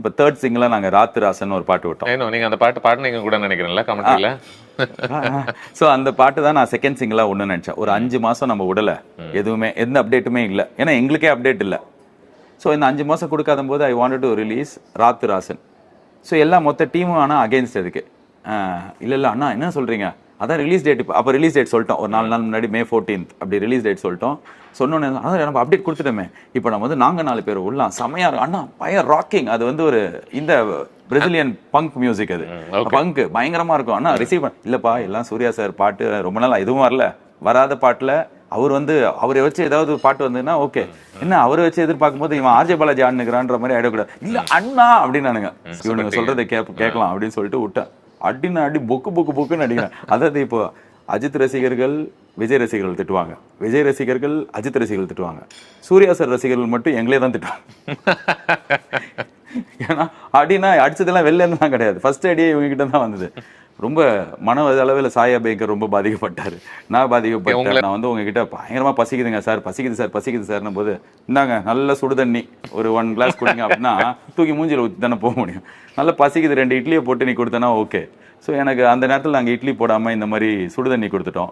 இப்போ தேர்ட் சிங்கிளா நாங்க ராத்து ராசன் ஒரு பாட்டு விட்டோம். நீங்க அந்த பாட்டு பாடுனீங்க கூட நினைக்கிறேன்ல கமெண்ட்ரியில. ஸோ அந்த பாட்டு தான் நான் செகண்ட் சிங்கிளா ஒன்று நினைச்சேன். ஒரு 5 மாசம் நம்ம விடல, எதுவுமே எந்த அப்டேட்டுமே இல்லை, ஏன்னா எங்களுக்கே அப்டேட் இல்லை. ஸோ இந்த 5 மாசம் கொடுக்காத போது ஐ வாண்டட் டு ரிலீஸ் ராத்து ராசன். ஸோ எல்லா மொத்த டீமும் ஆனால் அகேன்ஸ்ட் அதுக்கு. இல்லை அண்ணா என்ன சொல்றீங்க, அதான் ரிலீஸ் டேட். அப்போ ரிலீஸ் டேட் சொல்லிட்டோம், ஒரு 4 நாள் முன்னாடி May 14th அப்படி ரிலீஸ் டேட் சொல்லிட்டோம். சொன்னோன்னே அதான் நம்ம அப்டேட் கொடுத்துட்டோமே, இப்போ நம்ம வந்து நாங்கள் 4 பேர் உள்ளலாம் செமையா இருக்கும் அண்ணா, பயங்கர ராக்கிங். அது வந்து ஒரு இந்த பிரசிலியன் பங்க் மியூசிக், அது பங்க் பயங்கரமா இருக்கும் அண்ணா. ரிசீவ் இல்லப்பா, எல்லாம் சூர்யா சார் பாட்டு ரொம்ப நாள் எதுவும் வரல, வராத பாட்டுல அவர் வந்து அவரை வச்சு ஏதாவது பாட்டு வந்ததுன்னா ஓகே, என்ன அவரை வச்சு எதிர்பார்க்கும் போது இவன் ஆர்ஜே பாலாஜி ஆடுனுக்கிறான்ற மாதிரி ஆயிடக்கூடாது. இல்ல அண்ணா அப்படின்னு நானுங்க இவனுங்க சொல்றதை கேட்கலாம் அப்படின்னு சொல்லிட்டு விட்டேன். அடின்னு அடி பொக்கு பொக்கு பொக்குன்னு அடிக்கிறேன். அதாவது இப்போ அஜித் ரசிகர்கள் விஜய் ரசிகர்கள் திட்டுவாங்க, விஜய் ரசிகர்கள் அஜித் ரசிகர்கள் திட்டுவாங்க, சூர்யா சார் ரசிகர்கள் மட்டும் எங்களே தான் திட்டுவாங்க. ஏன்னா அடினா அடிச்சதெல்லாம் வெளில இருந்து தான் கிடையாது, ஃபர்ஸ்ட் அடியே இவங்க கிட்ட தான் வந்தது. ரொம்ப மன அளவில் சாயா பேக்கர் ரொம்ப பாதிக்கப்பட்டாரு, நான் பாதிக்கப்பட்டேன். நான் வந்து உங்ககிட்ட பயங்கரமா பசிக்குதுங்க சார், பசிக்குது சார், பசிக்குது சார்னும் போது இந்தாங்க நல்ல சுடு தண்ணி ஒரு 1 கிளாஸ் குடிங்க அப்படின்னா தூக்கி மூஞ்சில ஊற்றி தானே போக முடியும். நல்லா பசிக்குது 2 இட்லியை போட்டு நீ கொடுத்தனா ஓகே. ஸோ எனக்கு அந்த நேரத்தில் நாங்கள் இட்லி போடாமல் இந்த மாதிரி சுடு தண்ணி கொடுத்துட்டோம்.